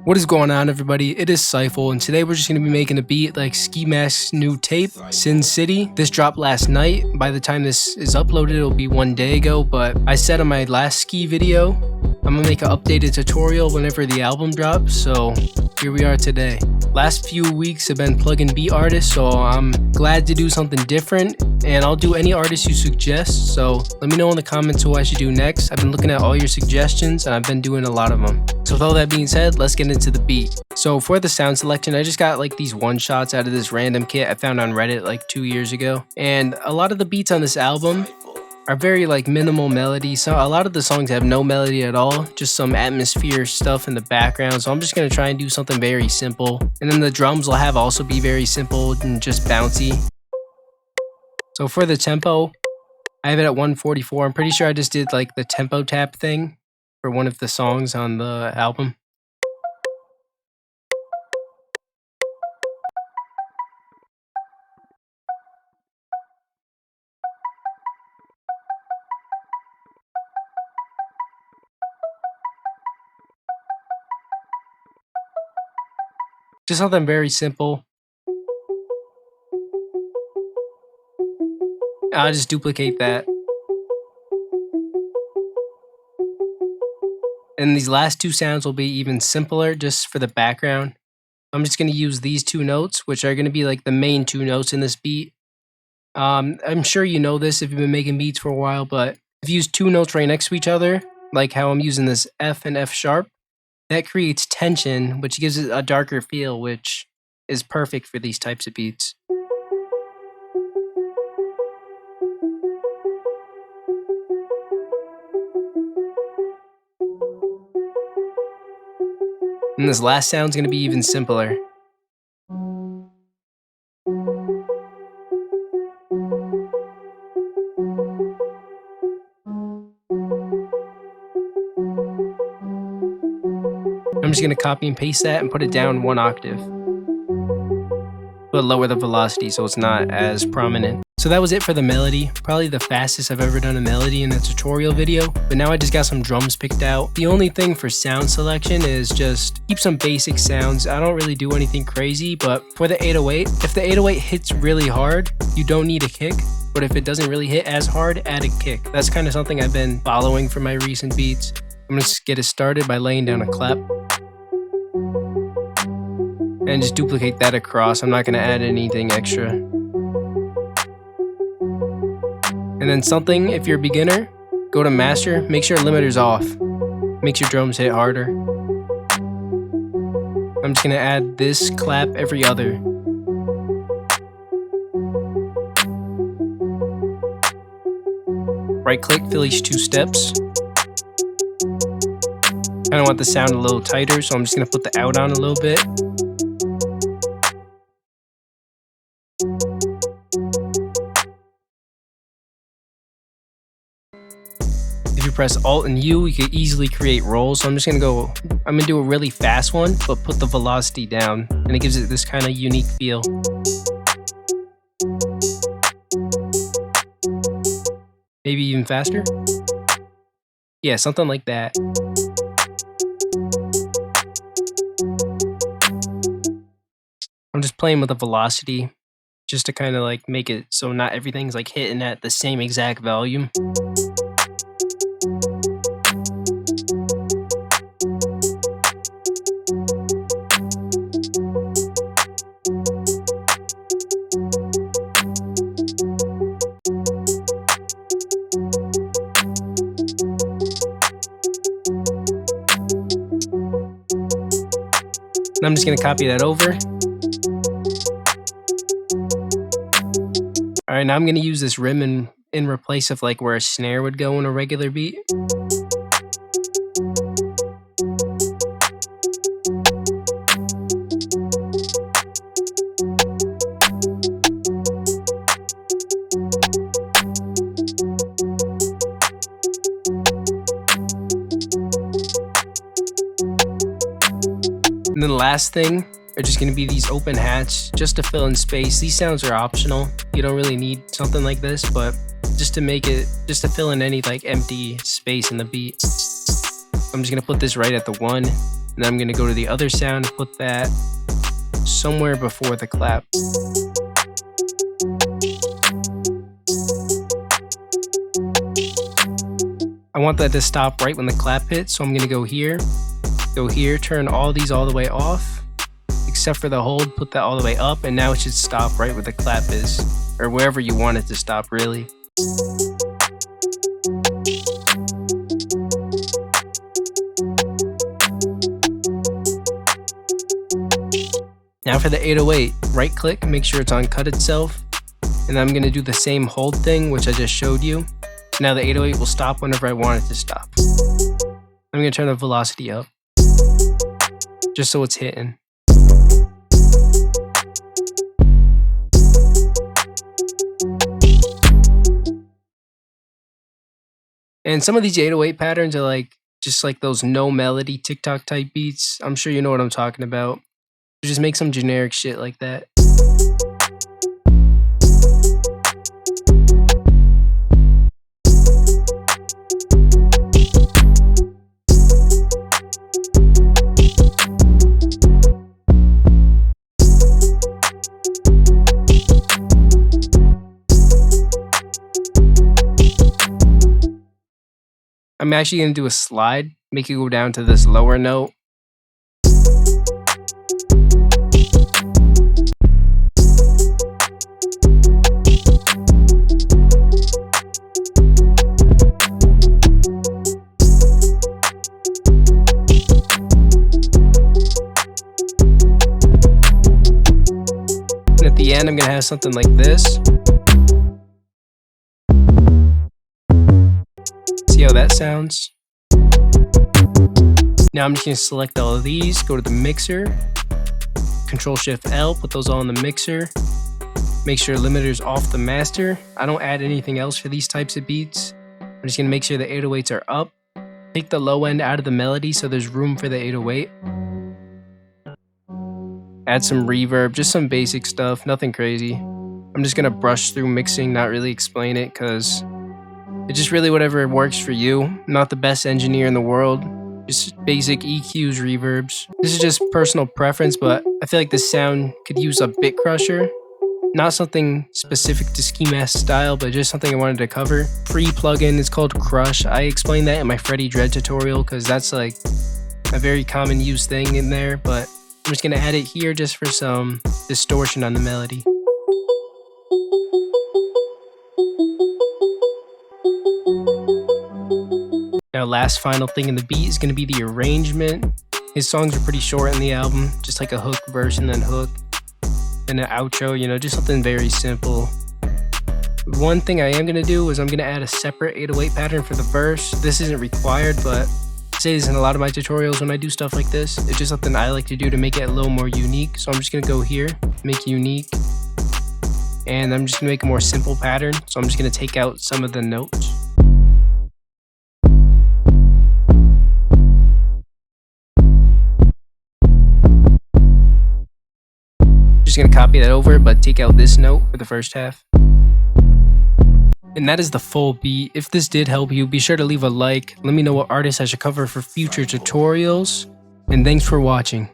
What is going on, everybody? It is Cyfal, and today we're just going to be making a beat like Ski Mask's new tape, Sin City. This dropped last night. By the time this is uploaded, it'll be 1 day ago, but I said on my last ski video, I'm going to make an updated tutorial whenever the album drops, so here we are today. Last few weeks have been plug and beat artists, so I'm glad to do something different, and I'll do any artist you suggest, so let me know in the comments who I should do next. I've been looking at all your suggestions, and I've been doing a lot of them. So with all that being said, let's get into the beat. So for the sound selection, I just got like these one shots out of this random kit I found on Reddit like 2 years ago, and a lot of the beats on this album are very like minimal melody. So a lot of the songs have no melody at all, just some atmosphere stuff in the background. So I'm just gonna try and do something very simple, and then the drums will have also be very simple and just bouncy. So for the tempo, I have it at 144. I'm pretty sure I just did like the tempo tap thing for one of the songs on the album. Just something very simple. I'll just duplicate that. And these last two sounds will be even simpler just for the background. I'm just going to use these two notes, which are going to be like the main two notes in this beat. I'm sure you know this if you've been making beats for a while, but if you use two notes right next to each other, like how I'm using this F and F sharp, that creates tension, which gives it a darker feel, which is perfect for these types of beats. And this last sound's going to be even simpler. I'm just going to copy and paste that and put it down 1 octave, but lower the velocity so it's not as prominent. So that was it for the melody. Probably the fastest I've ever done a melody in a tutorial video, but now I just got some drums picked out. The only thing for sound selection is just keep some basic sounds. I don't really do anything crazy, but for the 808, if the 808 hits really hard, you don't need a kick. But if it doesn't really hit as hard, add a kick. That's kind of something I've been following for my recent beats. I'm gonna get it started by laying down a clap and just duplicate that across. I'm not gonna add anything extra. And then something, if you're a beginner, go to master, make sure limiter's off. Makes your drums hit harder. I'm just gonna add this clap every other. Right click, fill each 2 steps. Kinda want the sound a little tighter, so I'm just gonna put the out on a little bit. If you press Alt and U, you can easily create rolls. So I'm gonna do a really fast one, but put the velocity down, and it gives it this kind of unique feel. Maybe even faster? Yeah, something like that. I'm just playing with the velocity just to kind of like make it so not everything's like hitting at the same exact volume. And I'm just gonna copy that over. Alright, now I'm gonna use this rim in replace of like where a snare would go in a regular beat. And then the last thing are just going to be these open hats just to fill in space. These sounds are optional. You don't really need something like this, but just to fill in any like empty space in the beat. I'm just going to put this right at the 1 And then I'm gonna go to the other sound and put that somewhere before the clap. I want that to stop right when the clap hits, so I'm gonna go here, turn all these all the way off, except for the hold, put that all the way up, and now it should stop right where the clap is, or wherever you want it to stop, really. Now for the 808, right click, make sure it's on cut itself, and I'm gonna do the same hold thing, which I just showed you. Now the 808 will stop whenever I want it to stop. I'm gonna turn the velocity up, just so it's hitting. And some of these 808 patterns are like, just like those no melody TikTok type beats. I'm sure you know what I'm talking about. Just make some generic shit like that. I'm actually going to do a slide, make it go down to this lower note. And at the end, I'm going to have something like this. See how that sounds? Now I'm just going to select all of these, go to the mixer, Control-Shift-L, put those all in the mixer. Make sure limiter's off the master. I don't add anything else for these types of beats. I'm just going to make sure the 808s are up. Take the low end out of the melody so there's room for the 808. Add some reverb, just some basic stuff, nothing crazy. I'm just going to brush through mixing, not really explain it, because it's just really whatever works for you. I'm not the best engineer in the world. Just basic EQs, reverbs. This is just personal preference, but I feel like this sound could use a bit crusher. Not something specific to Ski Mask style, but just something I wanted to cover. Free plugin, it's called Crush. I explained that in my Freddy Dread tutorial because that's like a very common used thing in there, but I'm just gonna add it here just for some distortion on the melody. Now last final thing in the beat is gonna be the arrangement. His songs are pretty short in the album, just like a hook, verse, and then hook. And an outro, you know, just something very simple. One thing I am going to do is I'm going to add a separate 808 pattern for the verse. This isn't required, but I say this in a lot of my tutorials when I do stuff like this. It's just something I like to do to make it a little more unique. So I'm just going to go here, make unique. And I'm just going to make a more simple pattern. So I'm just going to take out some of the notes. Just gonna copy that over, but take out this note for the first half. And that is the full beat. If this did help you, be sure to leave a like. Let me know what artists I should cover for future tutorials. And thanks for watching.